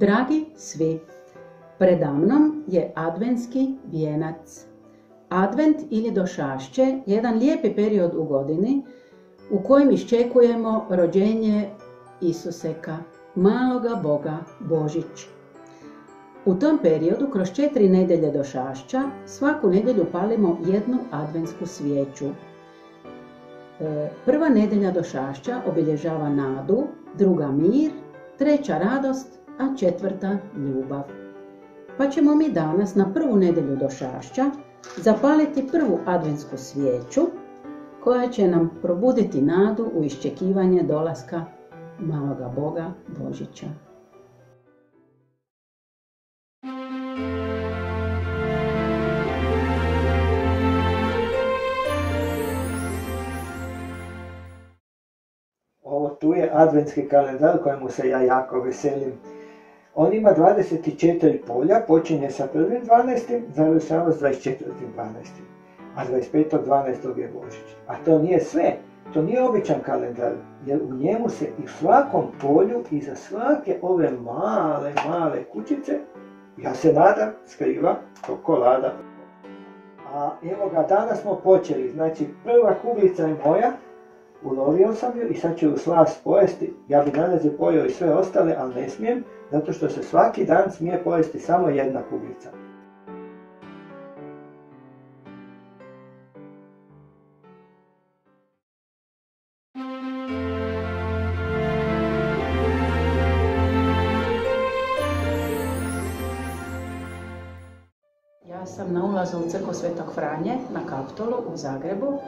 Dragi svi, predamnom je adventski vijenac. Advent ili došašće je jedan lijepi period u godini u kojem iščekujemo rođenje Isuseka, maloga Boga Božić. U tom periodu, kroz 4 nedjelje došašća, svaku nedjelju palimo jednu adventsku svijeću. Prva nedjelja došašća obilježava nadu, druga mir, treća radost, a 4. ljubav. Pa ćemo mi danas na prvu nedjelju došašća zapaliti prvu adventsku svijeću koja će nam probuditi nadu u iščekivanje dolaska maloga Boga Božića. Ovo tu je adventski kalendar kojemu se ja jako veselim. On ima 24 polja, počinje sa 1.12. završava s 24.12. A 25.12. je Božić. A to nije sve, to nije običan kalendar, jer u njemu se i u svakom polju iza svake ove male kućice, ja se nadam, skriva čokolada. A evo ga, danas smo počeli, znači prva kuglica je moja, ulovio sam ju i sad ću ju slast pojesti. Ja bi danas je pojeo i sve ostale, ali ne smijem, zato što se svaki dan smije pojesti samo jedna kuglica. Ja sam na ulazu u crkvu Svetog Franje na Kaptolu u Zagrebu.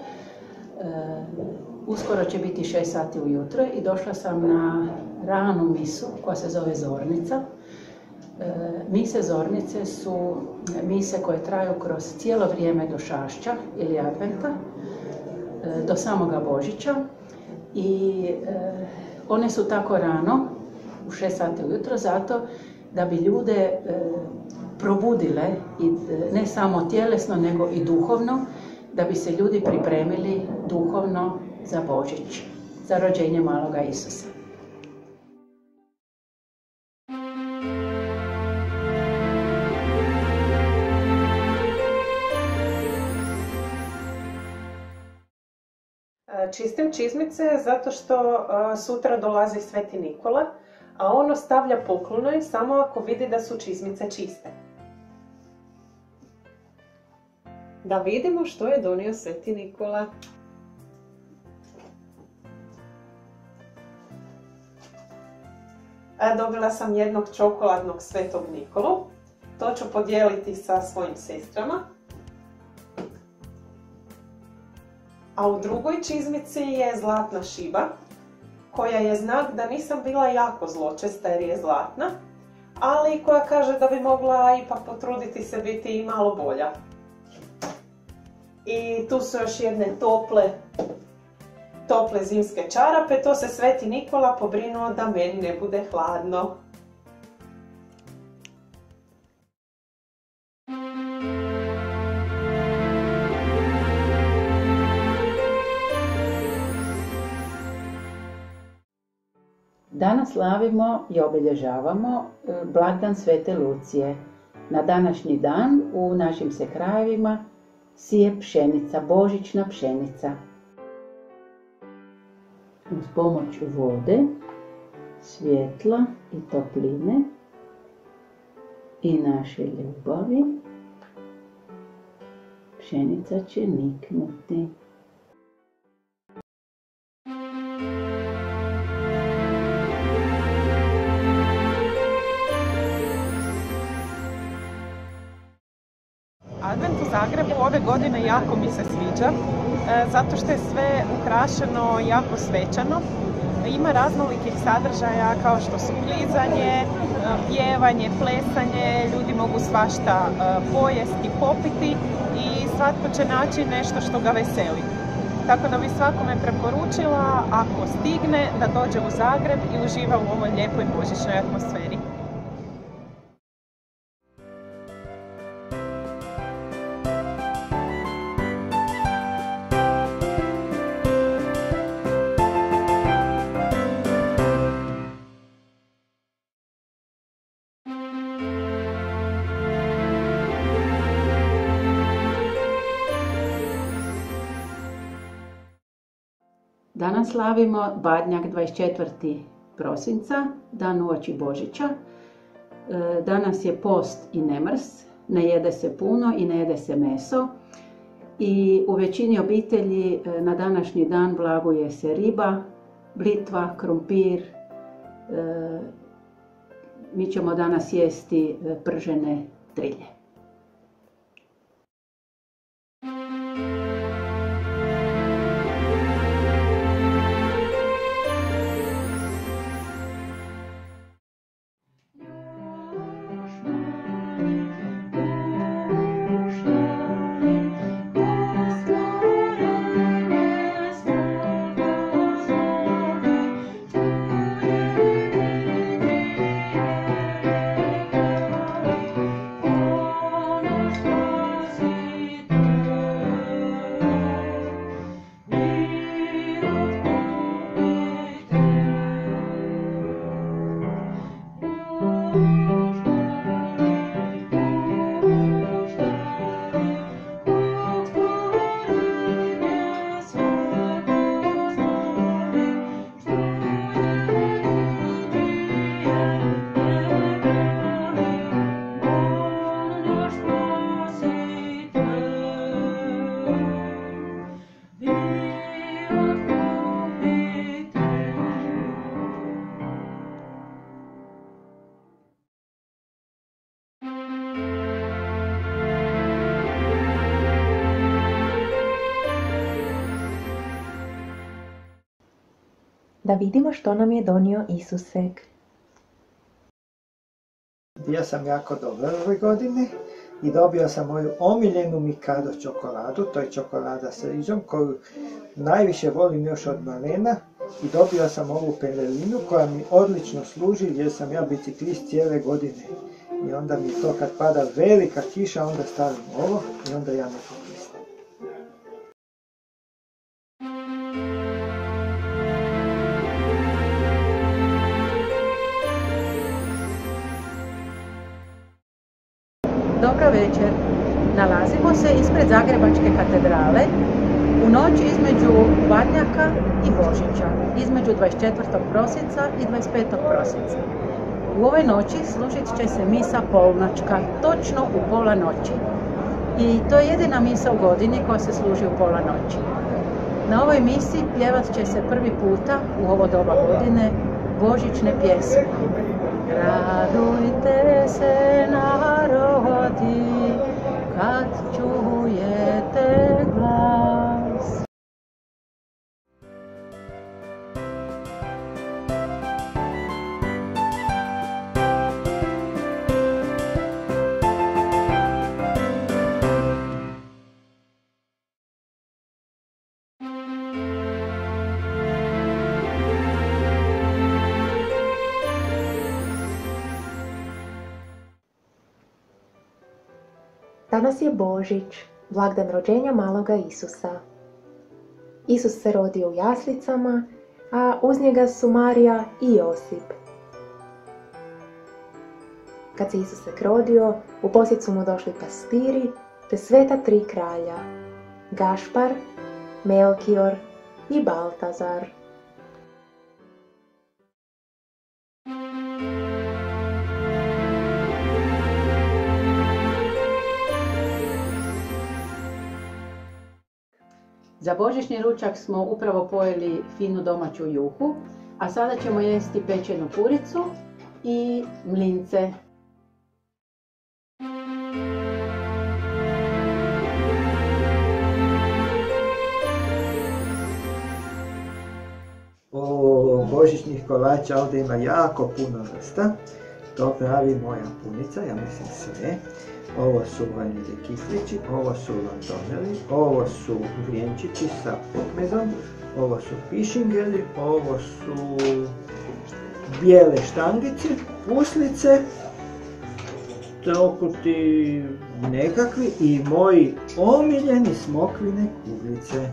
Uskoro će biti 6 sati ujutro i došla sam na ranu misu koja se zove Zornica. Mise Zornice su mise koje traju kroz cijelo vrijeme došašća ili adventa do samoga Božića i one su tako rano u 6 sati ujutro zato da bi ljude probudile i ne samo tjelesno nego i duhovno, da bi se ljudi pripremili duhovno za Božić, za rođenje maloga Isusa. Čistim čizmice zato što sutra dolazi Sveti Nikola, a on ostavlja poklone samo ako vidi da su čizmice čiste. Da vidimo što je donio Sveti Nikola. Dobila sam jednog čokoladnog Svetog Nikolu. To ću podijeliti sa svojim sestrama. A u drugoj čizmici je zlatna šiba, koja je znak da nisam bila jako zločesta jer je zlatna, ali koja kaže da bi mogla ipak potruditi se biti i malo bolja. I tu su još jedne tople zimske čarape, to se Sveti Nikola pobrinuo da meni ne bude hladno. Danas slavimo i obilježavamo blagdan Svete Lucije. Na današnji dan u našim se krajevima sije pšenica, božićna pšenica. Uz pomoć vode, svjetla i topline i naše ljubavi pšenica će niknuti. Advent u Zagrebu ove godine jako mi se sviđa, zato što je sve ukrašeno jako svečano. Ima raznolikih sadržaja kao što su klizanje, pjevanje, plesanje, ljudi mogu svašta pojesti, popiti i svatko će naći nešto što ga veseli. Tako da bi svakome preporučila, ako stigne, da dođe u Zagreb i uživa u ovoj lijepoj božićnoj atmosferi. Danas slavimo Badnjak 24. prosinca, dan uoči Božića. Danas je post i nemrs, ne jede se puno i ne jede se meso. I u većini obitelji na današnji dan blaguje se riba, blitva, krumpir. Mi ćemo danas jesti pržene trilje. Da vidimo što nam je donio Isusek. Bio sam jako dobar ove godine i dobio sam moju omiljenu Mikado čokoladu, to je čokolada s rižom koju najviše volim još od malena, i dobio sam ovu pelerinu koja mi odlično služi jer sam ja biciklist cijele godine. I onda mi to kad pada velika kiša, onda stavim ovo i onda ja ne poklisnem. Dobro večer. Nalazimo se ispred Zagrebačke katedrale u noć između Badnjaka i Božića, između 24. prosinca i 25. prosinca. U ovoj noći služit će se misa polnoćka, točno u pola noći. I to je jedina misa u godini koja se služi u pola noći. Na ovoj misi pjevat će se prvi puta u ovo doba godine božićne pjesme. Radujte se narodi, kad čujete glas. Danas je Božić, blagdan rođenja maloga Isusa. Isus se rodio u jaslicama, a uz njega su Marija i Josip. Kad se Isusek rodio, u posjet su mu došli pastiri te sveta tri kralja, Gašpar, Melkior i Baltazar. Za božićni ručak smo upravo pojeli finu domaću juhu, a sada ćemo jesti pečenu puricu i mlince. Božićnih kolača ovdje ima jako puno vrsta. To pravi moja punica, ja mislim sve. Ovo su vanilje kiflići, ovo su londoneli, ovo su vjenčići sa pekmezom, ovo su pišingeli, ovo su bijele štangice, puslice, trokuti nekakvi i moji omiljeni smokvine kuglice.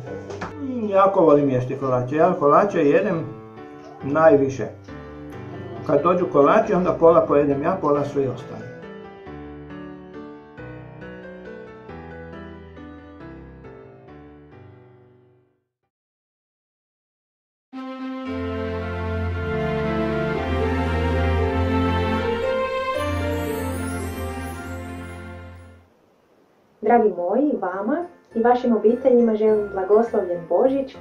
Jako volim jesti kolače, ja kolače jedem najviše. Kad dođu kolači, onda pola pojedem ja, pola svi ostali. Dragi moji, vama i vašim obiteljima želim blagoslovljen Božić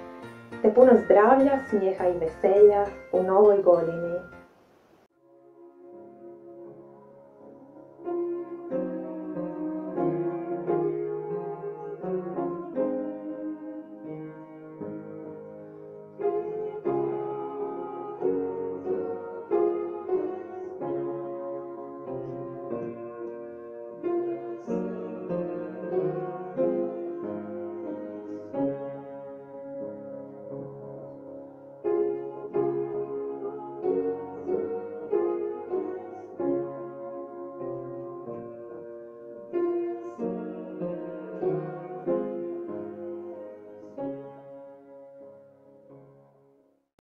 te puno zdravlja, smijeha i veselja u novoj godini.